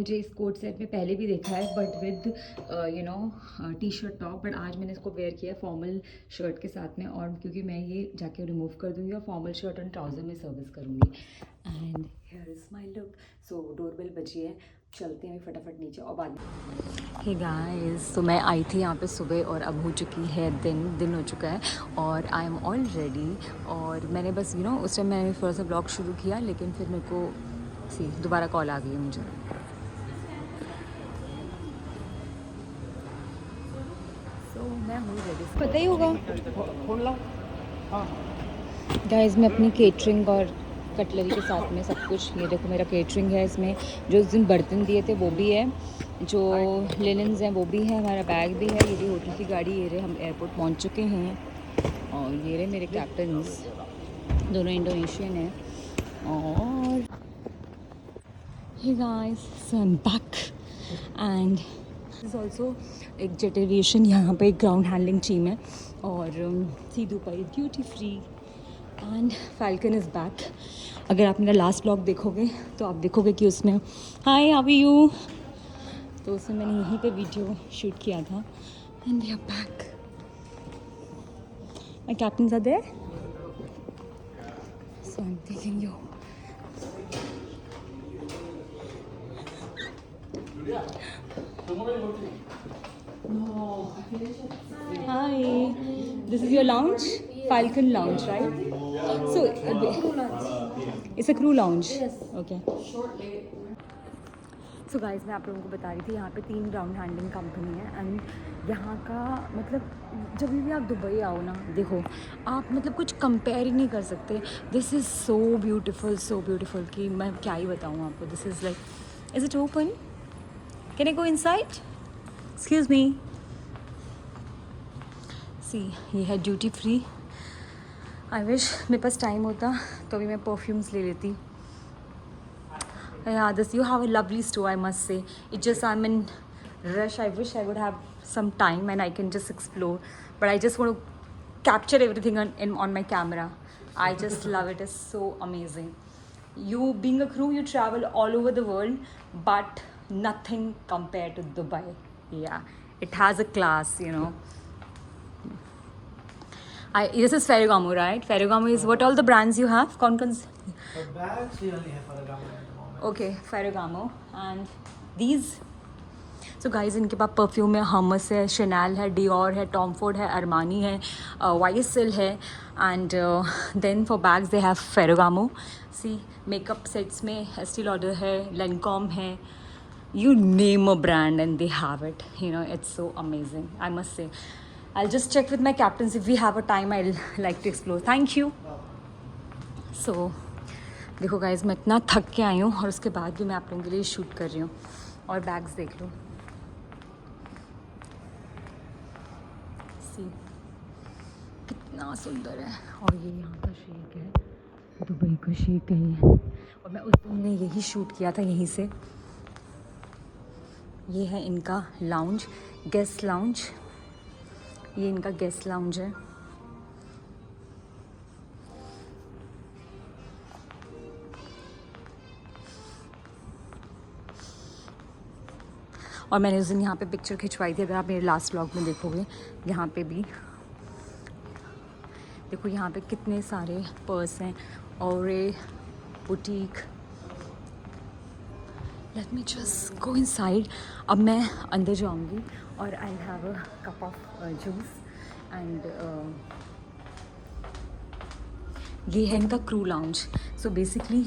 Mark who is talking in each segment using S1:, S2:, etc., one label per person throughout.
S1: मुझे इस coat set में पहले भी देखा है, but with T shirt top. But आज मैंने इसको वेयर किया फॉर्मल शर्ट के साथ में, और क्योंकि मैं ये जाके रिमूव कर दूँगी और फॉर्मल शर्ट एंड ट्राउज़र में सर्विस करूँगी। And here is my look. So doorbell बजी है, चलते हैं फटाफट नीचे और बाद में। हे गाइस, तो मैं आई थी यहाँ पे सुबह और अब हो चुकी है दिन हो चुका है और आई एम ऑल रेडी। और मैंने बस उस टाइम मैंने थोड़ा सा ब्लॉग शुरू किया, लेकिन फिर मेरे को दोबारा कॉल आ गई है मुझे। तो मैं हूँ रेडी, पता ही होगा गाइस। मैं अपनी केटरिंग और कटलरी के साथ में सब कुछ, ये देखो मेरा केटरिंग है, इसमें जो उस दिन बर्तन दिए थे वो भी है, जो लिनन्स हैं वो भी है, हमारा बैग भी है, ये भी होटल की गाड़ी। ये रहे, हम एयरपोर्ट पहुंच चुके हैं। और ये रहे मेरे कैप्टन्स, दोनों इंडोनेशियन हैं। और hey guys, so I am back and is also एक जेट एविएशन, यहाँ पे एक ग्राउंड हैंडलिंग टीम है। और see Dubai duty free and Falcon is back. अगर आप मेरा लास्ट ब्लॉग देखोगे तो आप देखोगे कि उसमें हाय हाउ आर यू, तो उसमें मैंने यहीं पे वीडियो शूट किया था। And they are back, my captains are there, so I am taking you. Hi, this is your lounge? Falcon Lounge, right? So, it's a crew lounge.
S2: Yes.
S1: Okay. So guys, मैं आप लोगों को बता रही थी, यहाँ पे 3 ग्राउंड हैंडलिंग कंपनी है। एंड यहाँ का मतलब जब भी आप दुबई आओ ना, देखो आप मतलब कुछ कंपेयर ही नहीं कर सकते। दिस इज़ सो ब्यूटीफुल कि मैं क्या ही बताऊँ आपको। This is like, is it open? Can I go inside? Excuse me. See, ये है ड्यूटी फ्री। आई विश मेरे पास टाइम होता तो अभी मैं परफ्यूम्स ले लेती। Yeah, this you have a lovely store, I must say. It just I'm in rush. I wish I would have some time and I can just explore, but I just want to capture everything on my camera. I just love it. It's so amazing. You being a crew, you travel all over the world, but nothing compared to Dubai. Yeah, it has a class, This is Ferragamo, right? Ferragamo is what all the brands you have?
S2: Bags, we only have Ferragamo at the moment.
S1: Okay, Ferragamo. And these? So guys, इनके पास perfume है, हमस है, Chanel है, Dior है, Tom Ford है, Armani है, YSL है। And then for bags they have Ferragamo. See, makeup sets में Estee Lauder है, लेनकॉम है, you name a brand and they have it. It's so amazing, I must say. I'll just check with my captains if we have a time. I'll like to explore. Thank you. So देखो guys, मैं इतना थक के आई हूँ और उसके बाद भी मैं आप लोगों के लिए शूट कर रही हूँ। और बैग्स देख लो, सी कितना सुंदर है। और ये यहाँ का शेक है, दुबई का शेक है ये। और मैं उस दिन ने यही शूट किया था यहीं से। ये है इनका लाउंज, गेस्ट लाउंज। ये इनका गेस्ट लाउंज है। और मैंने उस दिन यहाँ पे पिक्चर खिंचवाई थी, अगर आप मेरे लास्ट व्लॉग में देखोगे। यहाँ पे भी देखो, यहाँ पे कितने सारे पर्स हैं और ये boutique. Let me just go inside. अब मैं अंदर जाऊँगी और I have a cup of juice. And ये है इनका crew lounge. So basically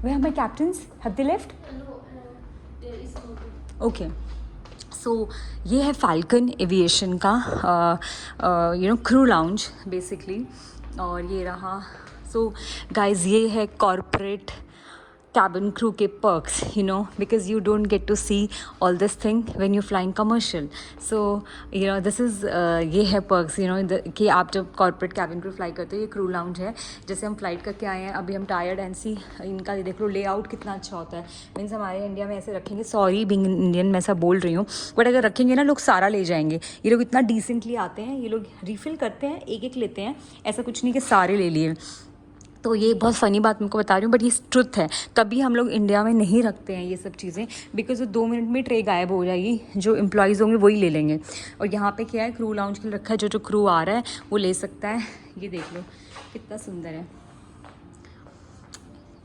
S1: where are my captains? Have they left? Okay, so ये है फाल्कन एविएशन का क्रू लाउंज बेसिकली। और ये रहा। सो गाइज, ये है कॉर्पोरेट cabin crew के perks, because you don't get to see all this thing when you're flying commercial. So this is ये है perks, कि आप जब corporate cabin crew fly करते हो, ये crew lounge है। जैसे हम फ्लाइट करके आए हैं, अभी हम टायर्ड एंड सी इनका देख लो, लेआउट कितना अच्छा होता है। मीन्स हमारे इंडिया में ऐसे रखेंगे, सॉरी बीइंग इंडियन मैं ऐसा बोल रही हूँ, बट अगर रखेंगे ना, लोग सारा ले जाएंगे। ये लोग इतना डिसेंटली आते हैं, ये लोग रिफ़िल करते हैं, एक एक लेते हैं, ऐसा कुछ नहीं कि सारे ले लिए। तो ये बहुत फ़नी बात मैं आपको बता रही हूँ, बट ये ट्रुथ है। तभी हम लोग इंडिया में नहीं रखते हैं ये सब चीज़ें, बिकॉज वो 2 मिनट में ट्रे गायब हो जाएगी, जो एम्प्लॉयज़ होंगे वही ले लेंगे। और यहाँ पे क्या है, क्रू लाउंज के लिए रखा है, जो जो क्रू आ रहा है वो ले सकता है। ये देख लो कितना सुंदर है।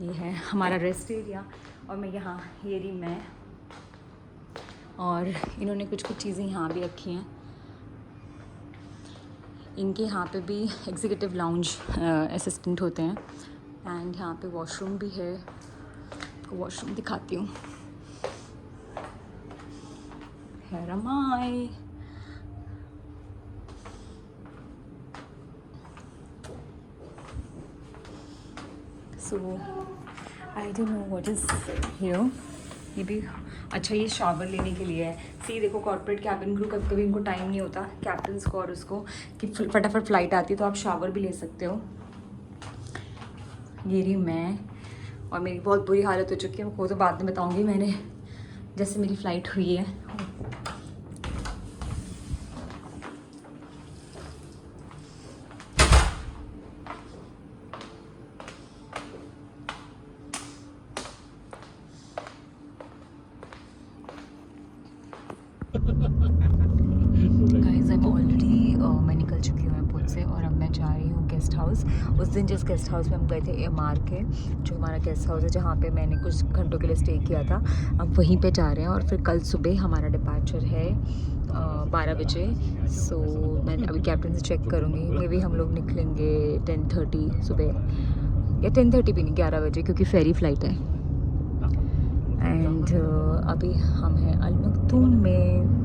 S1: ये है हमारा रेस्ट एरिया, और मैं यहाँ, ये रही मैं, और इन्होंने कुछ कुछ चीज़ें यहाँ भी रखी हैं। इनके यहाँ पे भी एग्जीक्यूटिव लाउंज असिस्टेंट होते हैं। एंड यहाँ पे वॉशरूम भी है, वॉशरूम दिखाती हूँ। Here am I. So I don't know what is here. ये भी अच्छा, ये शावर लेने के लिए है। सी देखो, कॉर्पोरेट कैबिन क्रू, कभी कभी इनको टाइम नहीं होता कैप्टन्स को और उसको कि फटाफट फ्लाइट आती है, तो आप शावर भी ले सकते हो। ये रही मैं, और मेरी बहुत बुरी हालत हो चुकी है, वो तो बाद में बताऊंगी मैंने जैसे मेरी फ़्लाइट हुई है। गाइस, अब ऑलरेडी मैं निकल चुकी हूँ एयरपोर्ट से, और अब मैं जा रही हूँ गेस्ट हाउस। उस दिन जिस गेस्ट हाउस में हम गए थे एमआर के, जो हमारा गेस्ट हाउस है जहाँ पे मैंने कुछ घंटों के लिए स्टे किया था, अब वहीं पे जा रहे हैं। और फिर कल सुबह हमारा डिपार्चर है 12 बजे। सो मैं अभी कैप्टन से चेक करूँगी, मे भी हम लोग निकलेंगे 10:30 सुबह, या 10:30 भी नहीं, 11 बजे, क्योंकि फेरी फ़्लाइट है। एंड अभी हम हैं अल मखतूम में।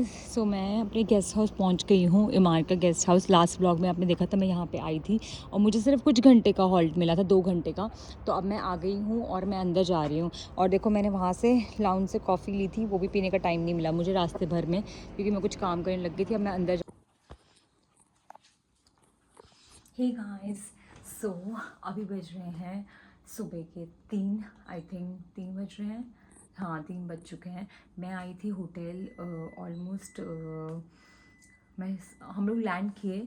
S1: सो मैं अपने गेस्ट हाउस पहुंच गई हूँ, इमार का गेस्ट हाउस। लास्ट व्लॉग में आपने देखा था, मैं यहाँ पे आई थी और मुझे सिर्फ कुछ घंटे का हॉल्ट मिला था, 2 घंटे का। तो अब मैं आ गई हूँ और मैं अंदर जा रही हूँ। और देखो, मैंने वहाँ से लाउंज से कॉफ़ी ली थी, वो भी पीने का टाइम नहीं मिला मुझे रास्ते भर में, क्योंकि मैं कुछ काम करने लग गई थी। अब मैं अंदर हे गाइस, सो अभी बज रहे हैं सुबह के 3, आई थिंक 3 बज रहे हैं, हाँ 3 बज चुके हैं। मैं आई थी होटल ऑलमोस्ट, हम लोग लैंड किए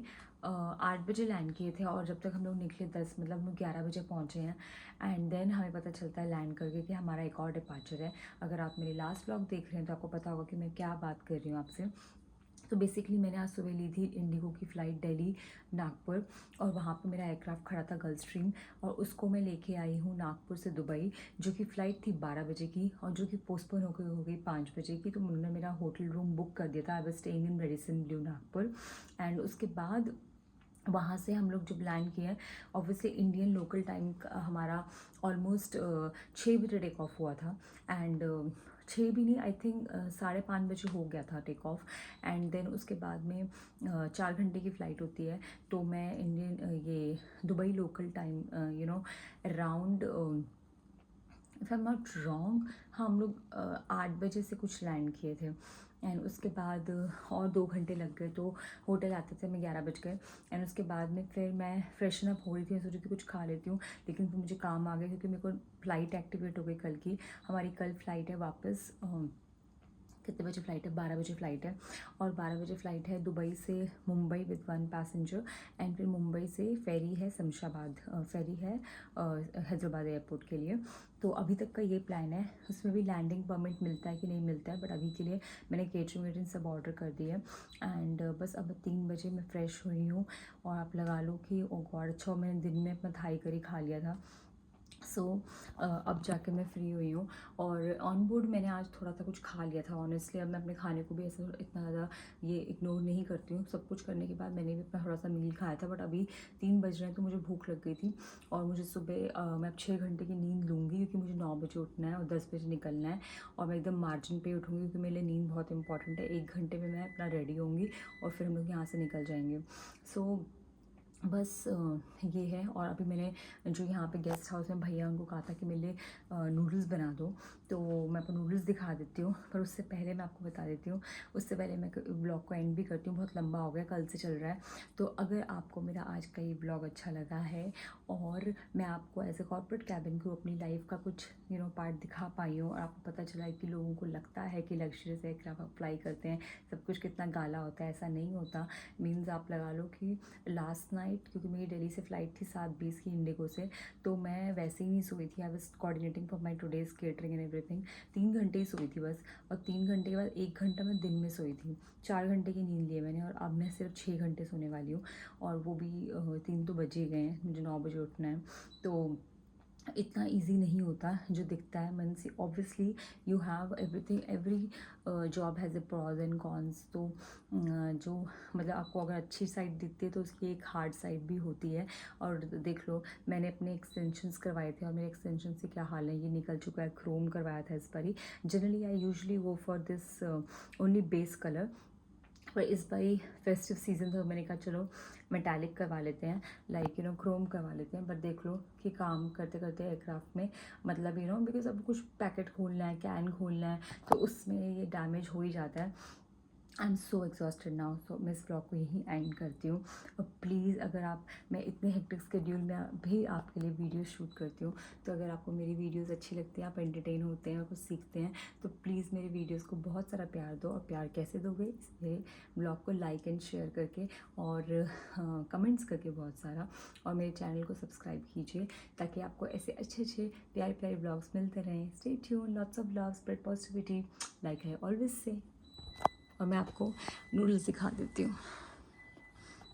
S1: 8 बजे लैंड किए थे, और जब तक हम लोग निकले 10, मतलब हम लोग 11 बजे पहुँचे हैं। एंड देन हमें पता चलता है लैंड करके कि हमारा एक और डिपार्चर है। अगर आप मेरी लास्ट व्लॉग देख रहे हैं तो आपको पता होगा कि मैं क्या बात कर रही हूँ आपसे। तो बेसिकली मैंने आज सुबह ली थी इंडिगो की फ़्लाइट दिल्ली नागपुर, और वहाँ पे मेरा एयरक्राफ्ट खड़ा था गल्फ स्ट्रीम, और उसको मैं लेके आई हूँ नागपुर से दुबई, जो कि फ़्लाइट थी 12 बजे की, और जो कि पोस्टपोन हो गई 5 बजे की। तो उन्होंने मेरा होटल रूम बुक कर दिया था। I was staying in Radisson Blu Nagpur. And उसके बाद वहाँ से हम लोग जब लैंड किए, ऑब्वियसली इंडियन लोकल टाइम हमारा ऑलमोस्ट 6 बजे टेक ऑफ हुआ था। एंड 6 भी नहीं, आई थिंक 5:30 बजे हो गया था टेक ऑफ। एंड देन उसके बाद में 4 घंटे की फ़्लाइट होती है। तो मैं इंडियन ये Dubai local time around, if I am not wrong, हाँ हम लोग 8 बजे से कुछ लैंड किए थे। एंड उसके बाद और 2 घंटे लग गए, तो होटल आते थे मैं 11 बज गए। एंड उसके बाद में फिर मैं फ्रेशन अप हो रही थी, सोची थी कुछ खा लेती हूँ, लेकिन फिर मुझे काम आ गया, क्योंकि मेरे को फ़्लाइट एक्टिवेट हो गई कल की। हमारी कल फ़्लाइट है वापस, कितने बजे फ़्लाइट है, 12 बजे फ़्लाइट है। और 12 बजे फ़्लाइट है दुबई से मुंबई विद 1 पैसेंजर। एंड फिर मुंबई से फेरी है शमशाबाद, फेरी है हैदराबाद एयरपोर्ट के लिए। तो अभी तक का ये प्लान है। उसमें भी लैंडिंग परमिट मिलता है कि नहीं मिलता है, बट अभी के लिए मैंने केटरिंग वेटरिंग सब ऑर्डर कर दिया है। एंड बस अब 3 बजे मैं फ़्रेश हुई हूँ, और आप लगा लो कि ओ गॉड, अच्छा मैंने दिन में अपना थाई करी खा लिया था। सो अब जाके मैं फ़्री हुई हूँ। और ऑन बोर्ड मैंने आज थोड़ा सा कुछ खा लिया था ऑनेस्टली। अब मैं अपने खाने को भी ऐसा इतना ज़्यादा ये इग्नोर नहीं करती हूँ। सब कुछ करने के बाद मैंने भी अपना थोड़ा सा मील खाया था, बट अभी 3 बज रहे हैं तो मुझे भूख लग गई थी। और मुझे सुबह मैं अब 6 घंटे की नींद लूँगी, क्योंकि मुझे 9 बजे उठना है और 10 बजे निकलना है। और मैं एकदम मार्जिन पे उठूँगी, क्योंकि मेरे लिए नींद बहुत इंपॉर्टेंट है। 1 घंटे में मैं अपना रेडी होंगी और फिर हम लोग यहाँ से निकल जाएंगे। सो बस ये है। और अभी मैंने जो यहाँ पे गेस्ट हाउस में भैया उनको कहा था कि मेरे लिए नूडल्स बना दो, तो मैं आपको नूडल्स दिखा देती हूँ। पर उससे पहले मैं आपको बता देती हूँ, उससे पहले मैं ब्लॉग को एंड भी करती हूँ, बहुत लंबा हो गया, कल से चल रहा है। तो अगर आपको मेरा आज का ये ब्लॉग अच्छा लगा है और मैं आपको as a corporate cabin crew अपनी लाइफ का कुछ पार्ट दिखा पाई हूँ, और आपको पता चला है कि लोगों को लगता है कि लग्जरियस एयरक्राफ्ट अप्लाई करते हैं सब कुछ कितना गाला होता है, ऐसा नहीं होता। मीन्स आप लगा लो कि लास्ट नाइट, क्योंकि मेरी दिल्ली से फ़्लाइट थी 7:20 की इंडिगो से, तो मैं वैसे ही नहीं सोई थी। I was coordinating for my today's catering and everything. 3 घंटे ही सोई थी बस, और 3 घंटे के बाद 1 घंटा मैं दिन में सोई थी। 4 घंटे की नींद ली है मैंने, और अब मैं सिर्फ 6 घंटे सोने वाली हूँ, और वो भी 3 तो बजे गए हैं, मुझे 9 बजे उठना है। तो इतना इजी नहीं होता जो दिखता है मन से। Obviously you have everything, every job has a pros and cons. तो जो मतलब आपको अगर अच्छी साइड दिखती है तो उसकी एक हार्ड साइड भी होती है। और देख लो, मैंने अपने एक्सटेंशंस करवाए थे, और मेरे एक्सटेंशन से क्या हाल है, ये निकल चुका है। क्रोम करवाया था इस पर ही। Generally I usually go for this only base colour, पर इस बारी फेस्टिव सीज़न तो मैंने कहा चलो मेटालिक करवा लेते हैं, लाइक क्रोम करवा लेते हैं। बट देख लो कि काम करते करते एयरक्राफ्ट में, मतलब बिकॉज अब कुछ पैकेट खोलना है, कैन खोलना है, तो उसमें ये डैमेज हो ही जाता है। I am so exhausted now. तो मैं इस ब्लॉग को यहीं एंड करती हूँ। और प्लीज़, अगर आप, मैं इतने हेक्टिक स्केड्यूल में भी आपके लिए वीडियो शूट करती हूँ, तो अगर आपको मेरी वीडियोस अच्छी लगती हैं, आप एंटरटेन होते हैं और कुछ सीखते हैं, तो प्लीज़ मेरे वीडियोस को बहुत सारा प्यार दो। और प्यार कैसे दोगे? मेरे ब्लॉग को लाइक एंड शेयर करके, और कमेंट्स करके बहुत सारा, और मेरे चैनल को सब्सक्राइब कीजिए, ताकि आपको ऐसे अच्छे अच्छे प्यारे प्यारे ब्लॉग्स मिलते रहें। Stay tune, lots of love, spread positivity, like I always say. और मैं आपको नूडल्स दिखा देती हूँ,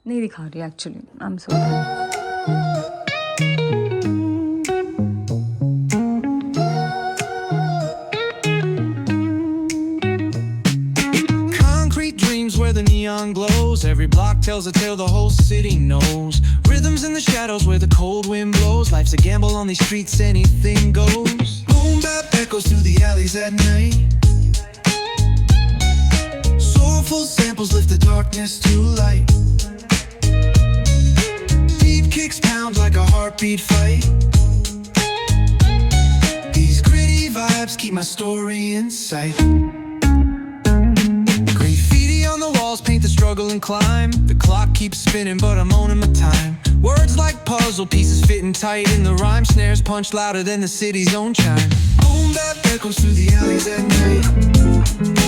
S1: नहीं दिखा रही actually, I am sorry.
S2: Concrete dreams where the neon glows. Every block tells a tale the whole city knows. Rhythms in the shadows where the cold wind blows. Life's a gamble on these streets, anything goes. Boom bap echoes through the alleys at night. Soulful samples lift the darkness to light. Beat kicks pound like a heartbeat fight. These gritty vibes keep my story in sight. Graffiti on the walls paint the struggle and climb. The clock keeps spinning but I'm owning my time. Words like puzzle pieces fitting tight in the rhyme. Snares punch louder than the city's own chime. Boom bap echoes through the alleys at night.